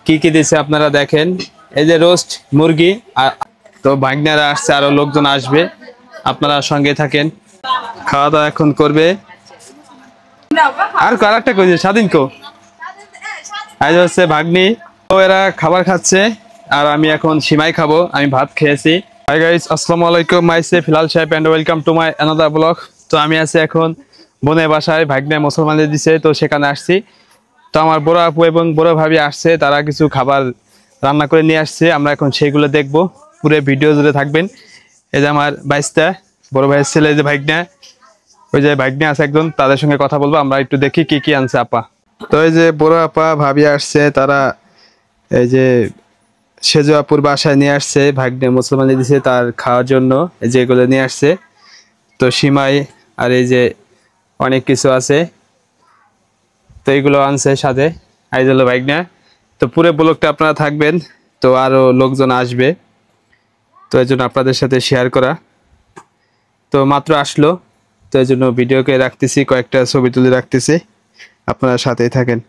কি কি দিছে আপনারা দেখেন। এই যে রোস্ট মুরগি, তো ভাগনারা আসছে, আরো লোকজন আসবে, আপনারা সঙ্গে থাকেন। খাওয়া দাওয়া এখন করবে। আর আরেকটা কইছে স্বাধীন কো আজ হচ্ছে ভাগ্নি, তো এরা খাবার খাচ্ছে আর আমি এখন সিমাই খাবো। আমি ভাত খেয়েছি। হাই গাইস, আসসালামু আলাইকুম, myself Hilal Saheb and welcome to my another blog. তো আমি আছি এখন বোনের বাসায়, ভাগ্নায় মুসলমানদের দিছে, তো সেখানে আসছি। তো আমার বড় আপু এবং বড় ভাবি আসছে, তারা কিছু খাবার রান্না করে নিয়ে আসছে। আমরা এখন সেইগুলো দেখবো, পুরো ভিডিও জুড়ে থাকবেন। এই যে আমার বাইশটা বড় ভাইয়ের ছেলে, এই যে ভাগ্না, ওই যে ভাগ্নে আছে একজন, তাদের সঙ্গে কথা বলবো। আমরা একটু দেখি কি কি আনছে আপা। তো এই যে বড় আপা ভাবি আসছে, তারা এই যে সেজো আপুর বাসায় নিয়ে আসছে, ভাগ্নে মুসলমানে দিছে তার খাওয়ার জন্য, যেগুলো নিয়ে আসছে। তো সিমাই আর এই যে অনেক কিছু আছে, তো এইগুলো আনছে সাথে। এই হলো ভাগ্না। তো পুরো ব্লগটা আপনারা থাকবেন, তো আরো লোকজন আসবে, তো এই জন্য আপনাদের সাথে শেয়ার করা। তো মাত্র আসলো, তো এই জন্য ভিডিওকে রাখতেছি, কয়েকটা ছবি তুলে রাখতেছি, আপনারা সাথেই থাকেন।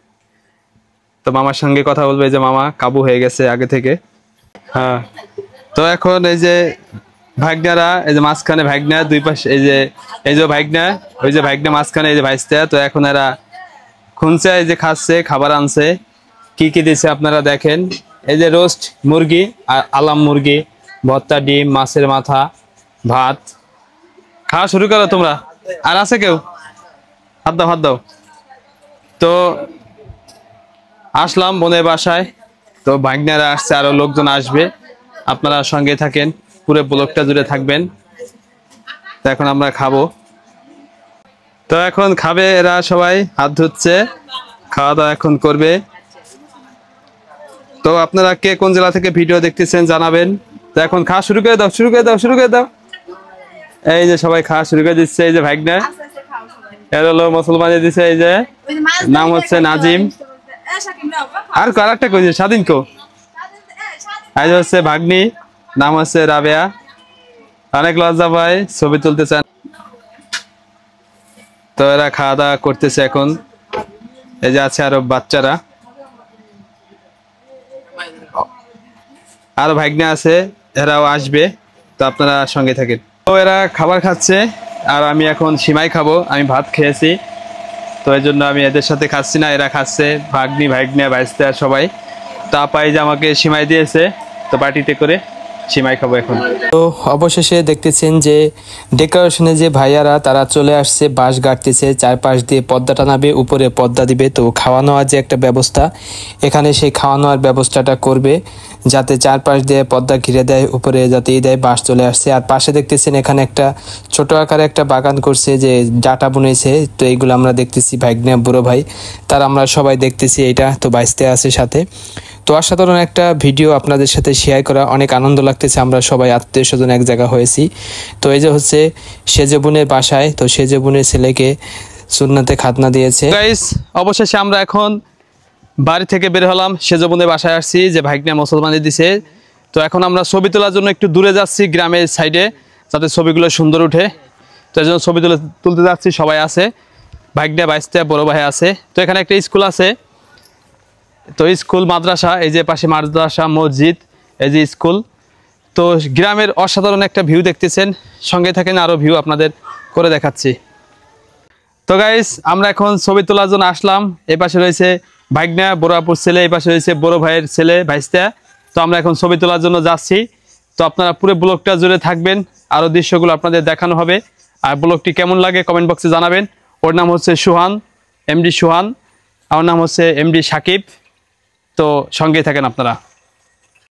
তো মামার সঙ্গে কথা বলবে, যে মামা কাবু হয়ে গেছে আগে থেকে। হ্যাঁ, তো এখন এই যে ভাগ্নারা, এই যে মাঝখানে ভাগ্না, দুই পাশে এই যে ভাগ্না, ওই যে ভাগ্না মাঝখানে, এই যে ভাইস্তা। তো এখন এরা খুঁজছে, এই যে খাচ্ছে, খাবার আনছে। কি কি দিছে আপনারা দেখেন। এই যে রোস্ট মুরগি, আলাম মুরগি, ভর্তা, ডিম, মাছের মাথা, ভাত। খাওয়া শুরু করো তোমরা। আর আছে কেউ? হাত দাও, হাত দাও। তো আসলাম বোনের বাসায়, তো ভাগ্নারা আসছে, আরো লোকজন আসবে, আপনারা সঙ্গে থাকেন, পুরো ব্লগটা জুড়ে থাকবেন। তো এখন আমরা খাবো। তো এখন খাবে এরা, সবাই হাত ধুচ্ছে, খাওয়া দাওয়া এখন করবে। তো আপনারা কে কোন জেলা থেকে ভিডিও দেখতেছেন জানাবেন। তো এখন খাওয়া শুরু করে দাও, শুরু করে দাও, শুরু করে দাও। এই যে সবাই খাওয়া শুরু করে দিচ্ছে। এই যে ভাগ্না, এর হলো মুসলমানে দিছে, এই যে নাম হচ্ছে নাজিম। আর আরেকটা কইছে স্বাধীন কো আজ হচ্ছে ভাগ্নি, নাম হচ্ছে রাবেয়া। অনেক লজ্জা পায়, ছবি তুলতে চান। তো এরা খাওয়া দাওয়া করতেছে এখন। এই যে আছে আরো বাচ্চারা, আরো ভাগ্না আছে, এরাও আসবে, তো আপনারা সঙ্গে থাকেন। তো এরা খাবার খাচ্ছে আর আমি এখন সিমাই খাবো। আমি ভাত খেয়েছি, তো এই জন্য আমি এদের সাথে খাচ্ছি না, এরা খাচ্ছে, ভাগ্নি, ভাগ্না, ভাইস্তা সবাই। তা পাই যে আমাকে সিমাই দিয়েছে, তো বাটিতে করে সিমাই খাবো এখন। তো অবশেষে দেখতেছেন যে ডেকোরেশনে যে ভাইয়ারা তারা চলে আসছে, বাঁশ গাড়তেছে, চারপাশ দিয়ে পর্দা টানাবে, উপরে পর্দা দিবে। তো খাওয়া নেওয়ার যে একটা ব্যবস্থা, এখানে সেই খাওয়া নেওয়ার ব্যবস্থাটা করবে, যাতে চারপাশ দিয়ে পর্দা ঘিরে দেয়, উপরে যাতে দেয়। বাঁশ চলে আসছে, আর পাশে দেখতেছেন এখানে একটা ছোট আকারে একটা বাগান করছে, যে ডাটা বুনেছে। তো এইগুলো আমরা দেখতেছি, ভাগ্নে, বুড়ো ভাই, তার আমরা সবাই দেখতেছি এটা। তো বাইসতে আছে সাথে। তো অসাধারণ একটা ভিডিও আপনাদের সাথে শেয়ার করা, অনেক আনন্দ লাগতেছে। আমরা সবাই আত্মীয় স্বজন এক জায়গা হয়েছি। তো এই যে হচ্ছে সেজে বোনের বাসায়, তো সেজে বোনের ছেলেকে সুন্নাতে খাতনা দিয়েছে। গাইস, অবশেষে আমরা এখন বাড়ি থেকে বের হলাম, সেজে বোনের বাসায় আসছি, যে ভাগ্না মুসলমানে দিছে। তো এখন আমরা ছবি তোলার জন্য একটু দূরে যাচ্ছি, গ্রামের সাইডে, যাতে ছবিগুলো সুন্দর উঠে। তো এই জন্য ছবি তুলতে যাচ্ছি, সবাই আছে, ভাগ্না, বাইস্তা, বড় ভাই আছে। তো এখানে একটা স্কুল আছে, তো স্কুল, মাদ্রাসা, এই যে পাশে মাদ্রাসা, মসজিদ, এই যে স্কুল। তো গ্রামের অসাধারণ একটা ভিউ দেখতেছেন, সঙ্গে থাকেন, আরো ভিউ আপনাদের করে দেখাচ্ছি। তো গাইস, আমরা এখন ছবি তোলার জন্য আসলাম। এই পাশে রয়েছে ভাগ্না, বড় আপুর ছেলে, এই পাশে রয়েছে বড় ভাইয়ের ছেলে ভাইস্তা। তো আমরা এখন ছবি তোলার জন্য যাচ্ছি। তো আপনারা পুরো ব্লগটা জুড়ে থাকবেন, আরো দৃশ্যগুলো আপনাদের দেখানো হবে। আর ব্লগটি কেমন লাগে কমেন্ট বক্সে জানাবেন। ওর নাম হচ্ছে সুহান, এমডি সুহান, আমার নাম হচ্ছে এমডি সাকিব। তো সঙ্গে থাকেন আপনারা।